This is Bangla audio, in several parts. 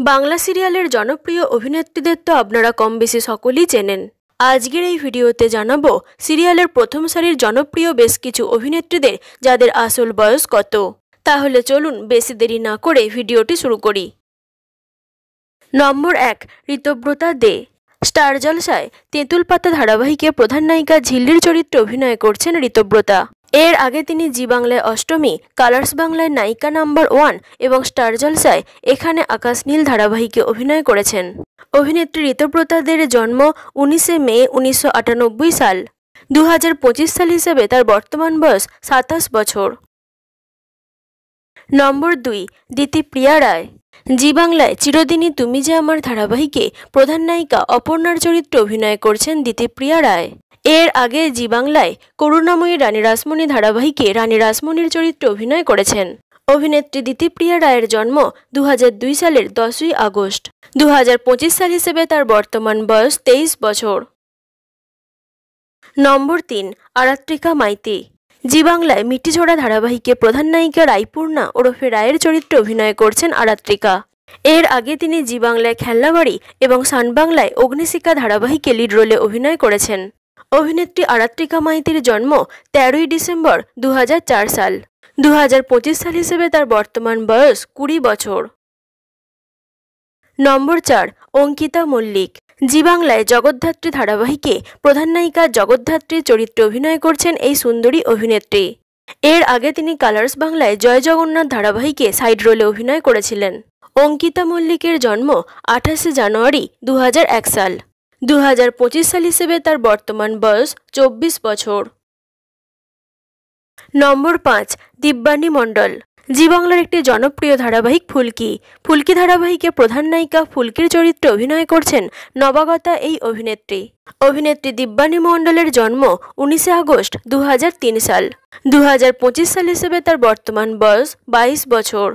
বাংলা সিরিয়ালের জনপ্রিয় অভিনেত্রীদের তো আপনারা কম বেশি সকলেই চেনেন। আজকের এই ভিডিওতে জানাবো সিরিয়ালের প্রথম সারির জনপ্রিয় বেশ কিছু অভিনেত্রীদের যাদের আসল বয়স কত। তাহলে চলুন বেশি দেরি না করে ভিডিওটি শুরু করি। নম্বর 1, ঋতব্রতা দে। স্টার জলসায় তেঁতুল পাতা ধারাবাহিকে প্রধান নায়িকা ঝিল্লির চরিত্রে অভিনয় করছেন ঋতব্রতা। এর আগে তিনি জি বাংলায় অষ্টমী, কালার্স বাংলায় নায়িকা নাম্বার 1 এবং স্টার জলসায় এখানে আকাশ নীল ধারাবাহিকে অভিনয় করেছেন। অভিনেত্রী ঋতব্রতা দের জন্ম 19 মে 1998 সাল। 2025 সাল হিসেবে তার বর্তমান বয়স 27 বছর। নম্বর 2, দিতিপ্রিয়া রায়। জি বাংলায় চিরদিনই তুমি যে আমার ধারাবাহিকে প্রধান নায়িকা অপর্ণার চরিত্রে অভিনয় করছেন দিতিপ্রিয়া রায়। এর আগে জি বাংলায় করুণাময়ী রানী রাসমণি ধারাবাহিকে রানী রাসমণির চরিত্রে অভিনয় করেছেন। অভিনেত্রী দিতিপ্রিয়া রায়ের জন্ম 2002 সালের 10ই আগস্ট। 2025 সাল হিসেবে তার বর্তমান বয়স 23 বছর। নম্বর 3, আরাত্রিকা মাইতি। জি বাংলায় মিটিঝোড়া ধারাবাহিকে প্রধান নায়িকা রায়পূর্ণা ওরফে রায়ের চরিত্রে অভিনয় করছেন আরাত্রিকা। এর আগে তিনি জি বাংলায় খেলনাবাড়ি এবং সান বাংলায় অগ্নিশিখা ধারাবাহিকে লিড রোলে অভিনয় করেছেন। অভিনেত্রী আরাত্রিকা মাইতির জন্ম 13ই ডিসেম্বর 2004 সাল। 2025 সাল হিসেবে তার বর্তমান বয়স 20 বছর। নম্বর 4, অঙ্কিতা মল্লিক। জি বাংলায় জগদ্ধাত্রী ধারাবাহিকে প্রধান নায়িকা জগদ্ধাত্রীর চরিত্রে অভিনয় করছেন এই সুন্দরী অভিনেত্রী। এর আগে তিনি কালার্স বাংলায় জয় জগন্নাথ ধারাবাহিকে সাইড রোলে অভিনয় করেছিলেন। অঙ্কিতা মল্লিকের জন্ম 28 জানুয়ারি 2001 সাল। 2025 সাল হিসেবে তার বর্তমান বয়স 24 বছর। নম্বর 5, দিব্যানী মণ্ডল। জি বাংলার একটি জনপ্রিয় ধারাবাহিক ফুলকি। ফুলকি ধারাবাহিকে প্রধান নায়িকা ফুলকির চরিত্রে অভিনয় করছেন নবাগতা এই অভিনেত্রী। অভিনেত্রী দিব্যানী মণ্ডলের জন্ম 19 আগস্ট 2003 সাল। 2025 সাল হিসেবে তার বর্তমান বয়স 22 বছর।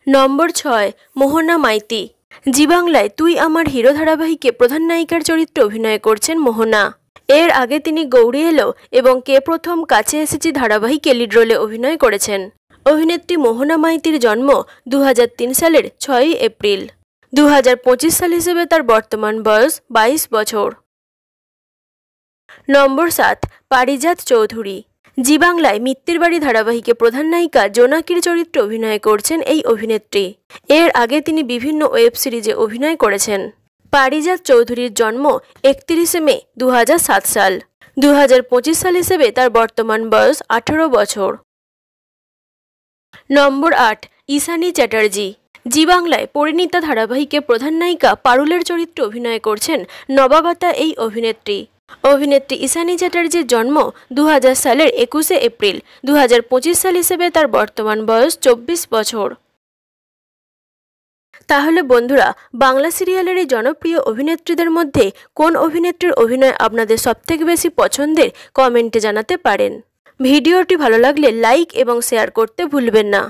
নম্বর 6, মোহনা মাইতি। জি বাংলায় তুই আমার হিরো ধারাবাহিকে প্রধান নায়িকার চরিত্রে অভিনয় করছেন মোহনা। এর আগে তিনি গৌরী এলো এবং কে প্রথম কাছে এসেছি ধারাবাহিকে লিড রোলে অভিনয় করেছেন। অভিনেত্রী মোহনা মাইতির জন্ম 2003 সালের 6ই এপ্রিল। 2025 সাল হিসেবে তার বর্তমান বয়স 22 বছর। নম্বর 7, পারিজাত চৌধুরী। জি বাংলায় মিত্তির বাড়ি ধারাবাহিকে প্রধান নায়িকা জোনাকির চরিত্রে অভিনয় করছেন এই অভিনেত্রী। এর আগে তিনি বিভিন্ন ওয়েব সিরিজে অভিনয় করেছেন। পারিজাত চৌধুরীর জন্ম 31 মে 2007 সাল। 2025 সাল হিসেবে তার বর্তমান বয়স 18 বছর। নম্বর 8, ঈশানী চ্যাটার্জি। জি বাংলায় পরিণীতা ধারাবাহিকে প্রধান নায়িকা পারুলের চরিত্রে অভিনয় করছেন নবাগতা এই অভিনেত্রী। অভিনেত্রী ঈশানী চ্যাটার্জির জন্ম 2000 সালের 21 এপ্রিল। 2025 সাল হিসেবে তার বর্তমান বয়স 24 বছর। তাহলে বন্ধুরা, বাংলা সিরিয়ালের এই জনপ্রিয় অভিনেত্রীদের মধ্যে কোন অভিনেত্রীর অভিনয় আপনাদের সবথেকে বেশি পছন্দের কমেন্টে জানাতে পারেন। ভিডিওটি ভালো লাগলে লাইক এবং শেয়ার করতে ভুলবেন না।